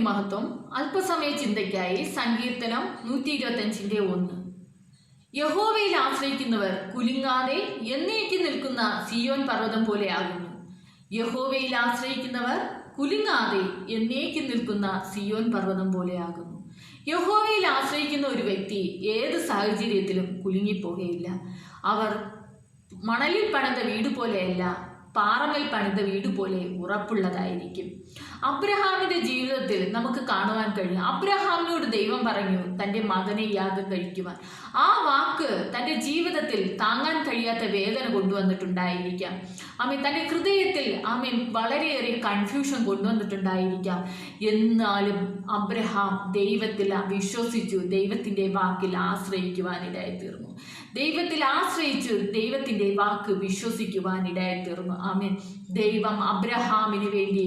മഹത്വം. അല്പസമയ ചിന്തയ്ക്കായി സങ്കീർത്തനം 125:1. യഹോവയിൽ ആശ്രയിക്കുന്നവർ കുലുങ്ങാതെ എന്നേക്കും നിൽക്കുന്ന സിയോൻ പർവ്വതം പോലെയാകുന്നു. യഹോവയിൽ ആശ്രയിക്കുന്നവർ കുലുങ്ങാതെ എന്നേക്കും നിൽക്കുന്ന സിയോൻ പർവ്വതം പോലെയാകുന്നു. യഹോവയിൽ ആശ്രയിക്കുന്ന ഒരു വ്യക്തി ഏത് സാഹചര്യത്തിലും കുലുങ്ങിപ്പോകുകയില്ല. അവർ മണലിൽ പണിത വീട് പോലെയല്ല, പാറമേൽ പണിത വീട് പോലെ ഉറപ്പുള്ളതായിരിക്കും. അബ്രഹാമിന്റെ ജീവിതത്തിൽ നമുക്ക് കാണുവാൻ കഴിയും. അബ്രഹാമിനോട് ദൈവം പറഞ്ഞു തൻ്റെ മകനെ യാഗം കഴിക്കുവാൻ. ആ വാക്ക് തൻ്റെ ജീവിതത്തിൽ താങ്ങാൻ കഴിയാത്ത വേദന കൊണ്ടുവന്നിട്ടുണ്ടായിരിക്കാം. തൻ്റെ ഹൃദയത്തിൽ വളരെയേറെ കൺഫ്യൂഷൻ കൊണ്ടുവന്നിട്ടുണ്ടായിരിക്കാം. എന്നാലും അബ്രഹാം ദൈവത്തിൽ വിശ്വസിച്ചു, ദൈവത്തിൻ്റെ വാക്കിൽ ആശ്രയിക്കുവാനിടയായി തീർന്നു. ദൈവത്തിൽ ആശ്രയിച്ചു ദൈവത്തിൻ്റെ വാക്ക് വിശ്വസിക്കുവാനിടയായി തീർന്നു. ദൈവം അബ്രഹാമിന് വേണ്ടി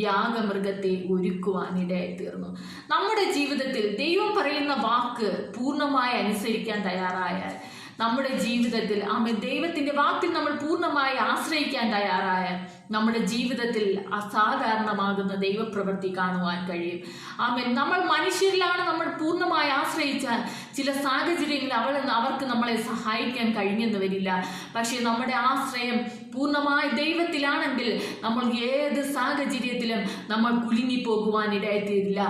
യാഗമൃഗത്തെ ഒരുക്കുവാനിടയായി തീർന്നു. നമ്മുടെ ജീവിതത്തിൽ ദൈവം പറയുന്ന വാക്ക് പൂർണ്ണമായി അനുസരിക്കാൻ തയ്യാറായാൽ, നമ്മുടെ ജീവിതത്തിൽ ദൈവത്തിന്റെ വാക്കിൽ നമ്മൾ പൂർണ്ണമായി ആശ്രയിക്കാൻ തയ്യാറായാൽ നമ്മുടെ ജീവിതത്തിൽ അസാധാരണമാകുന്ന ദൈവപ്രവൃത്തി കാണുവാൻ കഴിയും. നമ്മൾ മനുഷ്യരിലാണ് നമ്മൾ പൂർണ്ണമായി ആശ്രയിച്ചാൽ ചില സാഹചര്യങ്ങളിൽ അവർക്ക് നമ്മളെ സഹായിക്കാൻ കഴിഞ്ഞെന്ന് വരില്ല. പക്ഷെ നമ്മുടെ ആശ്രയം പൂർണ്ണമായി ദൈവത്തിലാണെങ്കിൽ നമ്മൾ ഏത് സാഹചര്യത്തിലും നമ്മൾ കുലുങ്ങിപ്പോകുവാൻ ഇടയായിത്തീരില്ല.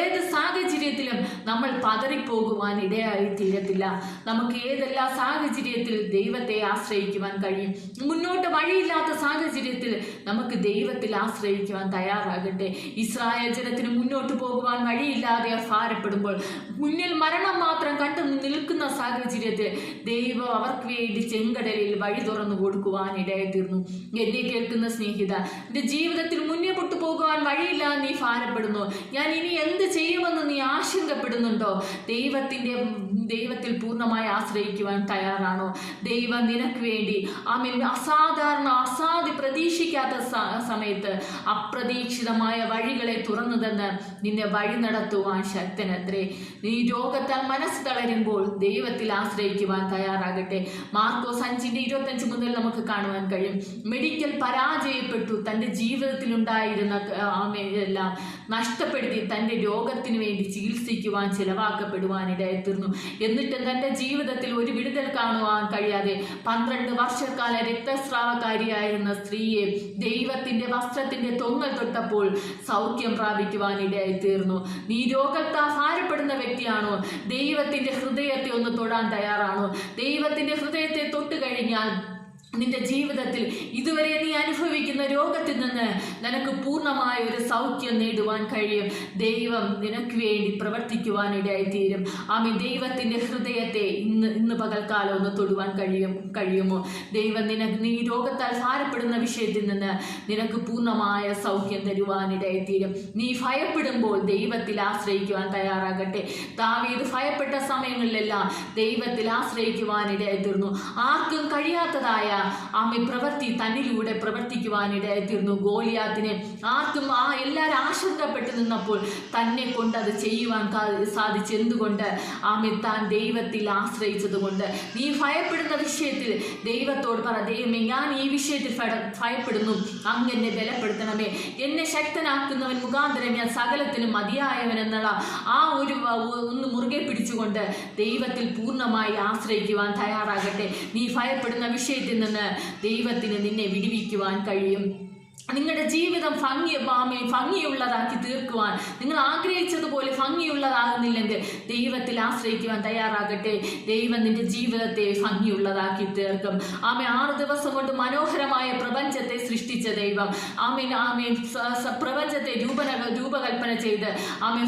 ഏത് സാഹചര്യത്തിലും നമ്മൾ പതറിപ്പോകുവാൻ ഇടയായിത്തീരത്തില്ല. നമുക്ക് ഏതെല്ലാം സാഹചര്യത്തിൽ ദൈവത്തെ ആശ്രയിക്കുവാൻ കഴിയും. മുന്നോട്ട് വഴിയില്ലാത്ത സാഹചര്യത്തിൽ നമുക്ക് ദൈവത്തിൽ ആശ്രയിക്കുവാൻ തയ്യാറാകട്ടെ. ഇസ്രായേൽ ജനത്തിന് മുന്നോട്ട് പോകുവാൻ വഴിയില്ലാതെ ഭാരപ്പെടുമ്പോൾ, മുന്നിൽ മരണം മാത്രം കണ്ടു നിൽക്കുന്ന സാഹചര്യത്തിൽ ദൈവം അവർക്ക് വേണ്ടി ചെങ്കടലിൽ വഴി തുറന്നു കൊടുക്കുവാൻ ഇടയായിത്തീർന്നു. എന്നെ കേൾക്കുന്ന സ്നേഹിത, എന്റെ ജീവിതത്തിൽ മുന്നോട്ട് പോകുവാൻ വഴിയില്ലാതെ നീ ഭാരപ്പെടുന്നു. ഞാൻ ഇനി എന്ത് ചെയ്യുമെന്ന് നീ ആശങ്കപ്പെടുന്നുണ്ടോ? ദൈവത്തിൽ പൂർണ്ണമായി ആശ്രയിക്കുവാൻ തയ്യാറാണോ? ദൈവം നിനക്ക് വേണ്ടി അസാധ്യ പ്രതീക്ഷിക്കാത്ത സമയത്ത് അപ്രതീക്ഷിതമായ വഴികളെ തുറന്നു തന്ന് നിന്നെ വഴി നടത്തുവാൻ ശക്തനത്രേ. നീ രോഗത്താൽ മനസ്സ് തളരുമ്പോൾ ദൈവത്തിൽ ആശ്രയിക്കുവാൻ തയ്യാറാകട്ടെ. മാർക്കോസ് 5:25 മുതൽ നമുക്ക് കാണുവാൻ കഴിയും. മെഡിക്കൽ പരാജയപ്പെട്ടു, തൻ്റെ ജീവിതത്തിലുണ്ടായിരുന്ന എല്ലാം നഷ്ടപ്പെടുത്തി തൻ്റെ രോഗത്തിന് വേണ്ടി ചികിത്സിക്കുവാൻ ചിലവാക്കപ്പെടുവാനിടയായിത്തീർന്നു. എന്നിട്ടും തൻ്റെ ജീവിതത്തിൽ ഒരു വിടുതൽ കാണുവാൻ കഴിയാതെ 12 വർഷക്കാല രക്തസ്രാവക്കാരിയായിരുന്ന സ്ത്രീയെ ദൈവത്തിന്റെ വസ്ത്രത്തിന്റെ തൊങ്ങൽ തൊട്ടപ്പോൾ സൗഖ്യം പ്രാപിക്കുവാനിടയായി തീർന്നു. നീ രോഗത്താൽ ഭാരപ്പെടുന്ന വ്യക്തിയാണോ? ദൈവത്തിന്റെ ഹൃദയത്തെ ഒന്ന് തൊടാൻ തയ്യാറാണോ? ദൈവത്തിന്റെ ഹൃദയത്തെ തൊട്ട് കഴിഞ്ഞാൽ നിന്റെ ജീവിതത്തിൽ ഇതുവരെ നീ അനുഭവിക്കുന്ന രോഗത്തിൽ നിന്ന് നിനക്ക് പൂർണ്ണമായ ഒരു സൗഖ്യം നേടുവാൻ കഴിയും. ദൈവം നിനക്ക് വേണ്ടി പ്രവർത്തിക്കുവാനിടയായിത്തീരും. ദൈവത്തിന്റെ ഹൃദയത്തെ ഇന്ന് പകൽക്കാലം ഒന്ന് തൊടുവാൻ കഴിയുമോ? ദൈവം നീ രോഗത്താൽ ഭാരപ്പെടുന്ന വിഷയത്തിൽ നിന്ന് നിനക്ക് പൂർണ്ണമായ സൗഖ്യം തരുവാനിടയായിത്തീരും. നീ ഭയപ്പെടുമ്പോൾ ദൈവത്തിൽ ആശ്രയിക്കുവാൻ തയ്യാറാകട്ടെ. ദാവീദ് ഭയപ്പെട്ട സമയങ്ങളിലെല്ലാം ദൈവത്തിൽ ആശ്രയിക്കുവാനിടയായിത്തീർന്നു. ആർക്കും കഴിയാത്തതായ പ്രവൃത്തി തന്നിലൂടെ പ്രവർത്തിക്കുവാനിടയായിത്തീർന്നു. ഗോലിയാത്തിനെ എല്ലാവരും ആശങ്കപ്പെട്ടു നിന്നപ്പോൾ തന്നെ കൊണ്ട് അത് ചെയ്യുവാൻ സാധിച്ചു. എന്തുകൊണ്ട്? താൻ ദൈവത്തിൽ ആശ്രയിച്ചത് കൊണ്ട്. നീ ഭയപ്പെടുന്ന വിഷയത്തിൽ ദൈവത്തോട് പറ, ദൈവമേ, ഞാൻ ഈ വിഷയത്തിൽ ഭയപ്പെടുന്നു, അങ്ങ് എന്നെ ബലപ്പെടുത്തണമേ. എന്നെ ശക്തനാക്കുന്നവൻ മുഖാന്തരം ഞാൻ സകലത്തിനും മതിയായവൻ എന്നുള്ള ഒന്ന് മുറുകെ പിടിച്ചുകൊണ്ട് ദൈവത്തിൽ പൂർണ്ണമായി ആശ്രയിക്കുവാൻ തയ്യാറാകട്ടെ. നീ ഭയപ്പെടുന്ന വിഷയത്തിൽ നിന്ന് ദൈവത്തിന് നിന്നെ വിടുവിക്കുവാൻ കഴിയും. നിങ്ങളുടെ ജീവിതം ഭംഗിയുള്ളതാക്കി തീർക്കുവാൻ നിങ്ങൾ ആഗ്രഹിച്ചതുപോലെ ഭംഗിയുള്ളതാകുന്നില്ലെങ്കിൽ ദൈവത്തിൽ ആശ്രയിക്കുവാൻ തയ്യാറാകട്ടെ. ദൈവം നിന്റെ ജീവിതത്തെ ഭംഗിയുള്ളതാക്കി തീർക്കും. 6 ദിവസം കൊണ്ട് മനോഹരമായ പ്രപഞ്ചത്തെ സൃഷ്ടിച്ച ദൈവം പ്രപഞ്ചത്തെ രൂപകൽപ്പന ചെയ്ത്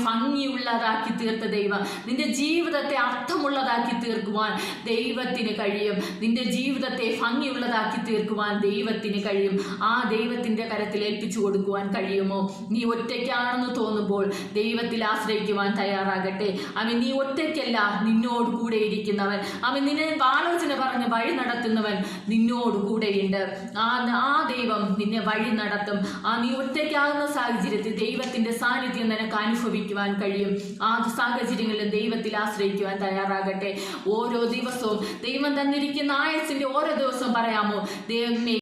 ഭംഗിയുള്ളതാക്കി തീർത്ത ദൈവം നിന്റെ ജീവിതത്തെ അർത്ഥമുള്ളതാക്കി തീർക്കുവാൻ ദൈവത്തിന് കഴിയും. നിന്റെ ജീവിതത്തെ ഭംഗിയുള്ളതാക്കി തീർക്കുവാൻ ദൈവത്തിന് കഴിയും. ആ ദൈവത്തിന്റെ കരത്തിൽ ഏൽപ്പിച്ചു കൊടുക്കുവാൻ കഴിയുമോ? നീ ഒറ്റയ്ക്കാണെന്ന് തോന്നുമ്പോൾ ദൈവത്തിൽ ആശ്രയിക്കുവാൻ തയ്യാറാകട്ടെ. നീ ഒറ്റയ്ക്കല്ല, നിന്നോട് കൂടെ ഇരിക്കുന്നവൻ. നിന്നെ ആലോചന പറഞ്ഞ് വഴി നടത്തുന്നവൻ നിന്നോട് കൂടെയുണ്ട്. ആ ദൈവം നിന്നെ വഴി നടത്തും. നീ ഒറ്റയ്ക്കാകുന്ന സാഹചര്യത്തിൽ ദൈവത്തിന്റെ സാന്നിധ്യം നിനക്ക് അനുഭവിക്കുവാൻ കഴിയും. ആ സാഹചര്യങ്ങളിലും ദൈവത്തിൽ ആശ്രയിക്കുവാൻ തയ്യാറാകട്ടെ. ഓരോ ദിവസവും ദൈവം തന്നിരിക്കുന്ന ആയുസ്സിന്റെ ഓരോ ദിവസവും പറയാമോ, ദൈവമേ